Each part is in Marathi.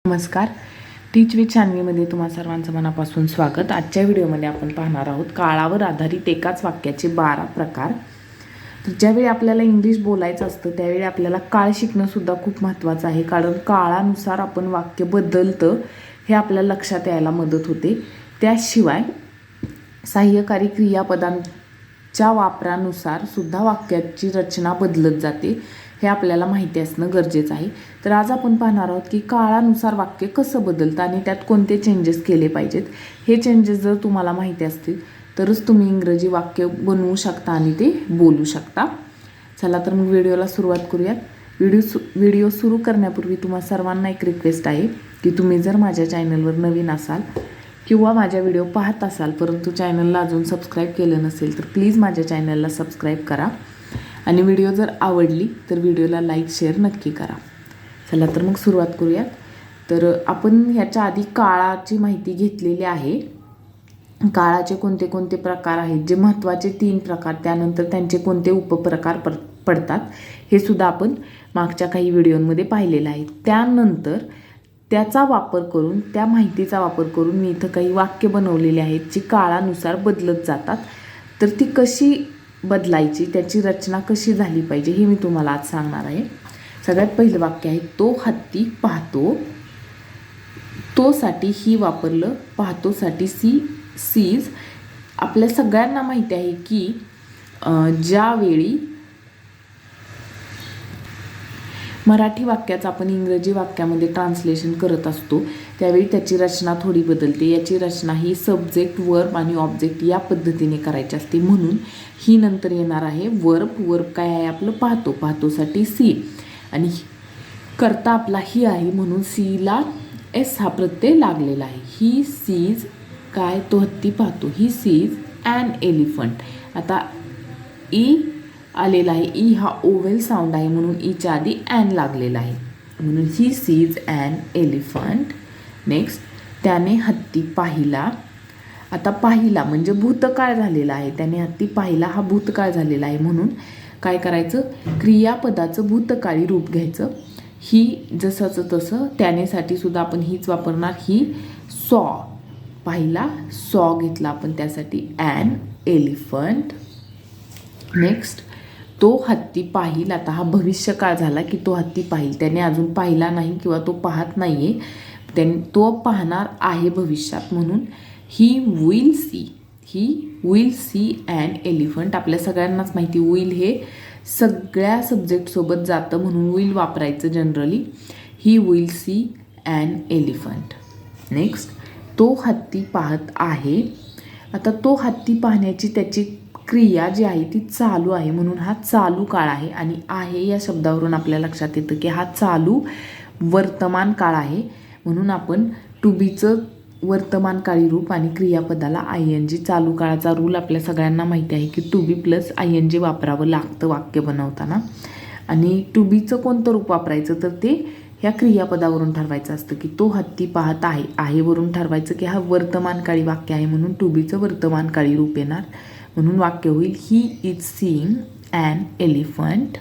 नमस्कार. टीच विथ शान्वीमध्ये तुम्हा सर्वांचं मनापासून स्वागत. आजच्या व्हिडिओमध्ये आपण पाहणार आहोत काळावर आधारित एकाच वाक्याचे 12 प्रकार. तर ज्यावेळी आपल्याला इंग्लिश बोलायचं असतं त्यावेळी आपल्याला काळ शिकणंसुद्धा खूप महत्त्वाचं आहे, कारण काळानुसार आपण वाक्य बदलतं हे आपल्याला लक्षात यायला मदत होते. त्याशिवाय सहाय्यकारी क्रियापदांच्या वापरानुसार सुद्धा वाक्याची रचना बदलत जाते, हे आपल्याला माहिती असणं गरजेचं आहे. तर आज आपण पाहणार आहोत की काळानुसार वाक्य कसं बदलतं आणि त्यात कोणते चेंजेस केले पाहिजेत. हे चेंजेस जर तुम्हाला माहिती असतील तरच तुम्ही इंग्रजी वाक्य बनवू शकता आणि ते बोलू शकता. चला तर मग व्हिडिओला सुरुवात करूयात. व्हिडिओ सुरू करण्यापूर्वी तुम्हा सर्वांना एक रिक्वेस्ट आहे की तुम्ही जर माझ्या चॅनलवर नवीन असाल किंवा माझ्या व्हिडिओ पाहत असाल परंतु चॅनलला अजून सबस्क्राईब केलं नसेल तर प्लीज माझ्या चॅनलला सबस्क्राईब करा आणि व्हिडिओ जर आवडली तर व्हिडिओला लाईक शेअर नक्की करा. चला तर मग सुरुवात करूयात. तर आपण ह्याच्या आधी काळाची माहिती घेतलेली आहे. काळाचे कोणते कोणते प्रकार आहेत, जे महत्त्वाचे 3 प्रकार, त्यानंतर त्यांचे कोणते उपप्रकार पडतात हे सुद्धा आपण मागच्या काही व्हिडिओमध्ये पाहिलेलं आहे. त्यानंतर त्याचा वापर करून, त्या माहितीचा वापर करून मी इथं काही वाक्य बनवलेले आहेत जी काळानुसार बदलत जातात. तर ती कशी बदलायची, त्याची रचना कशी झाली पाहिजे हे मी तुम्हाला आज सांगणार आहे. सगळ्यात पहिलं वाक्य आहे, तो हत्ती पाहतो. तो साठी ही वापरलं, पाहतोसाठी सीज. आपल्या सगळ्यांना माहिती आहे की ज्यावेळी मराठी वाक्याचं आपण इंग्रजी वाक्यामध्ये ट्रान्सलेशन करत असतो त्यावेळी त्याची रचना थोडी बदलते. याची रचना ही सब्जेक्ट, वर्ब आणि ऑब्जेक्ट या पद्धतीने करायची असते, म्हणून ही नंतर येणार आहे वर्ब काय आहे आपलं, पाहतो. पाहतोसाठी सी आणि करता आपला ही आहे म्हणून सीला एस हा प्रत्यय लागलेला आहे. ही सीज काय, तो हत्ती पाहतो. He sees an elephant. आता ई आलेला आहे, ई हा ओवेल साऊंड आहे म्हणून ईच्या आधी ॲन लागलेला आहे म्हणून he sees an elephant. Next, त्याने हत्ती पाहिला. आता पाहिला म्हणजे भूतकाळ झालेला आहे, त्याने हत्ती पाहिला हा भूतकाळ झालेला आहे म्हणून काय करायचं, क्रियापदाचं भूतकाळी रूप घ्यायचं. ही जसंचं तसं त्यानेसाठी सुद्धा आपण हीच वापरणार. ही सॉ, पाहिला, सॉ घेतला आपण त्यासाठी ॲन एलिफंट. नेक्स्ट, तो हत्ती पाहिल. आता हा भविष्यकाळ झाला की तो हत्ती पाहिल, त्याने अजून पाहिला नाही किंवा तो पाहत नाही आहे, तो पाहणार आहे भविष्यात म्हणून he will see. He will see an elephant. आपल्या सगळ्यांनाच माहिती विल हे सगळ्या सब्जेक्टसोबत जातं म्हणून विल वापरायचं generally. He will see an elephant. Next, तो हत्ती पाहत आहे. आता तो हत्ती पाहण्याची त्याची क्रिया जी आहे ती चालू आहे म्हणून हा चालू काळ आहे आणि आहे या शब्दावरून आपल्या लक्षात येतं की हा चालू वर्तमान काळ आहे म्हणून आपण टू बीचं वर्तमानकाळी रूप आणि क्रियापदाला ING. चालू काळाचा रूल आपल्या सगळ्यांना माहिती आहे की टू बी प्लस ING वापरावं लागतं वाक्य बनवताना. आणि टू बीचं कोणतं रूप वापरायचं तर ते ह्या क्रियापदावरून ठरवायचं असतं की तो हत्ती पाहत आहे, आहे वरून ठरवायचं की हा वर्तमानकाळी वाक्य आहे म्हणून टू बीचं वर्तमानकाळी रूप येणार म्हणून वाक्य होईल he is seeing an elephant.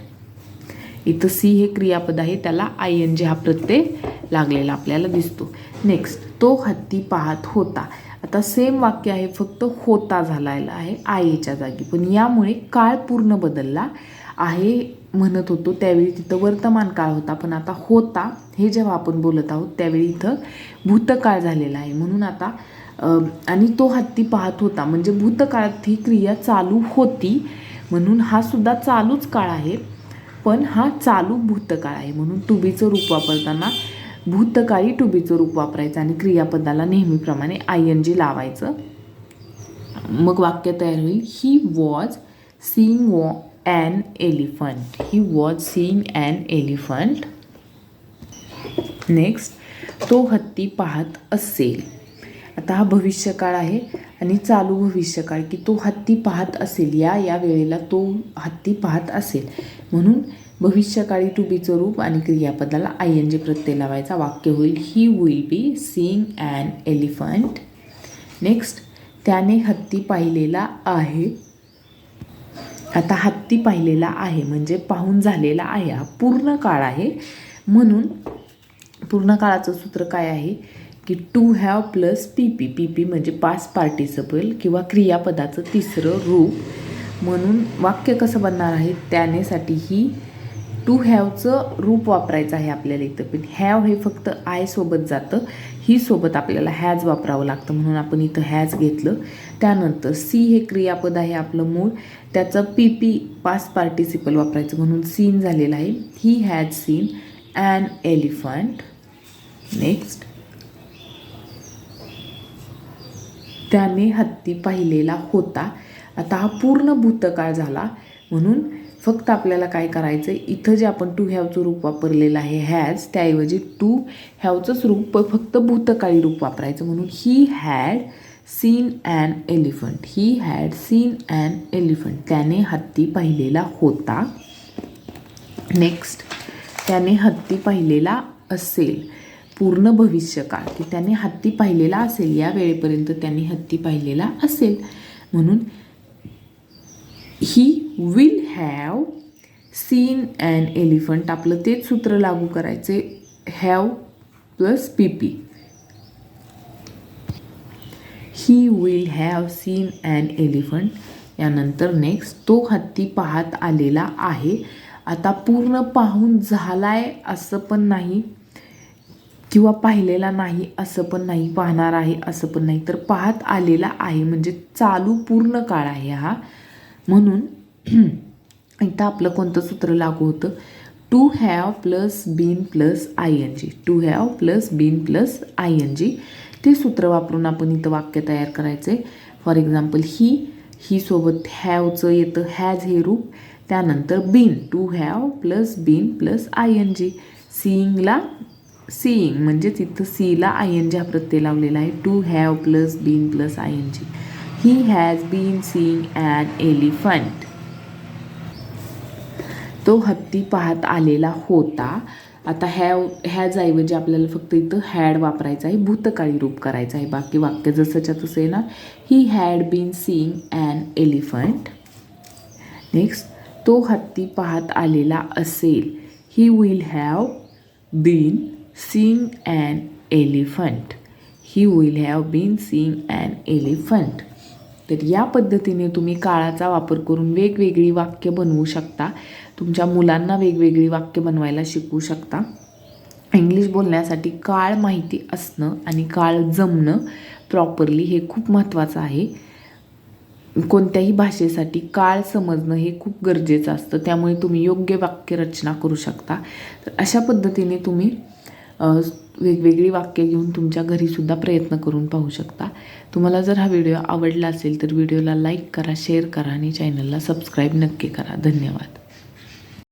इथं सी हे क्रियापद आहे, त्याला ING हा प्रत्यय लागलेला आपल्याला दिसतो. नेक्स्ट, तो हत्ती पाहत होता. आता सेम वाक्य आहे, फक्त होता झालेला आहे आयेच्या जागी, पण यामुळे काळ पूर्ण बदलला. आहे म्हणत होतो त्यावेळी तिथं वर्तमान काळ होता, पण आता होता हे जेव्हा आपण बोलत आहोत त्यावेळी इथं भूतकाळ झालेला आहे म्हणून आता आणि तो हत्ती पाहत होता म्हणजे भूतकाळात ही क्रिया चालू होती म्हणून हा सुद्धा चालूच काळ आहे, पण हा चालू भूतकाळ आहे म्हणून टू बीचं रूप वापरताना भूतकाळी टू बीचं रूप वापरायचं आणि क्रियापदाला नेहमीप्रमाणे ING लावायचं. मग वाक्य तयार होईल he was seeing an elephant. He was seeing an elephant. Next, तो हत्ती पाहत असेल. आता हा भविष्यकाळ आहे आणि चालू भविष्यकाळ की तो हत्ती पाहत असेल, या वेळेला तो हत्ती पाहत असेल म्हणून भविष्यकाळी टू बीचं रूप आणि क्रियापदाला ING प्रत्यय लावायचा. वाक्य होईल he will be seeing an elephant. Next, त्याने हत्ती पाहिलेला आहे. आता हत्ती पाहिलेला आहे म्हणजे पाहून झालेला आहे, हा पूर्ण काळ आहे म्हणून पूर्ण काळाचं सूत्र काय आहे की to have plus P P. P P म्हणजे पास्ट पार्टिसिपल किंवा क्रियापदाचं तिसरं रूप. म्हणून वाक्य कसं बनणार आहे त्यानेसाठी ही टू हॅवचं रूप वापरायचं आहे आपल्याला इथं. पण हॅव हे फक्त आय सोबत जातं, ही सोबत आपल्याला हॅज वापरावं लागतं म्हणून आपण इथं हॅज घेतलं. त्यानंतर सी हे क्रियापद आहे आपलं मूळ, त्याचं पी पी पास्ट पार्टिसिपल वापरायचं म्हणून सीन झालेलं आहे. He has seen an elephant. Next, त्याने हत्ती पाहिलेला होता. आता हा पूर्ण भूतकाळ झाला म्हणून फक्त आपल्याला काय करायचं आहे, इथं जे आपण टू हॅवचं रूप वापरलेलं आहे हॅज, त्याऐवजी टू हॅवचंच रूप फक्त भूतकाळी रूप वापरायचं. म्हणून he had seen an elephant. He had seen an elephant. त्याने हत्ती पाहिलेला होता. नेक्स्ट, त्याने हत्ती पाहिलेला असेल. पूर्ण भविष्यकाळ की त्याने हत्ती पाहिलेला असेल, या वेळेपर्यंत त्याने हत्ती पाहिलेला असेल. म्हणून he will have seen an elephant. आपलं तेच सूत्र लागू करायचे, have plus P P. He will have seen an elephant. यानंतर नेक्स्ट, तो हत्ती पाहत आलेला आहे. आता पूर्ण पाहून झालाय असं पण नाही किंवा पाहिलेला नाही असं पण नाही, पाहणार आहे असं पण नाही, तर पाहत आलेला आहे म्हणजे चालू पूर्ण काळ आहे हा. म्हणून इथं आपलं कोणतं सूत्र लागू होतं, to have plus been plus I N G. To have plus been plus I N G, ते सूत्र वापरून आपण इथं वाक्य तयार करायचं आहे. फॉर एक्झाम्पल ही सोबत हॅवचं येतं हॅज हे रूप. त्यानंतर been, to have plus been plus I N G. सीइंगला सीइंग म्हणजेच इथं सीला आय एन जी हा प्रत्यय लावलेला आहे. To have plus been plus I N G. He has been seeing an elephant. तो हत्ती पाहत आलेला होता. आता हॅज ऐवजी आपल्याला फक्त इथं हॅड वापरायचं आहे, भूतकाळी रूप करायचं आहे. बाकी वाक्य जसंच्या तसं येणार. He had been seeing an elephant. Next, तो हत्ती पाहत आलेला असेल. He will have been seeing an elephant. He will have been seeing an elephant. तर या पद्धतीने तुम्ही काळाचा वापर करून वेगवेगळी वाक्य बनवू शकता. तुमच्या मुलांना वेगवेगळी वाक्य बनवायला शिकवू शकता. इंग्लिश बोलण्यासाठी काळ माहिती असणं आणि काळ जमणं प्रॉपरली हे खूप महत्त्वाचं आहे. कोणत्याही भाषेसाठी काळ समजणं हे खूप गरजेचं असतं. त्यामुळे तुम्ही योग्य वाक्यरचना करू शकता. तर अशा पद्धतीने तुम्ही वेगवेगळी वाक्य घेऊन तुमच्या घरीसुद्धा प्रयत्न करून पाहू शकता. तुम्हाला जर हा व्हिडिओ आवडला असेल तर व्हिडिओला लाईक करा, शेअर करा आणि चॅनलला सबस्क्राईब नक्की करा. धन्यवाद.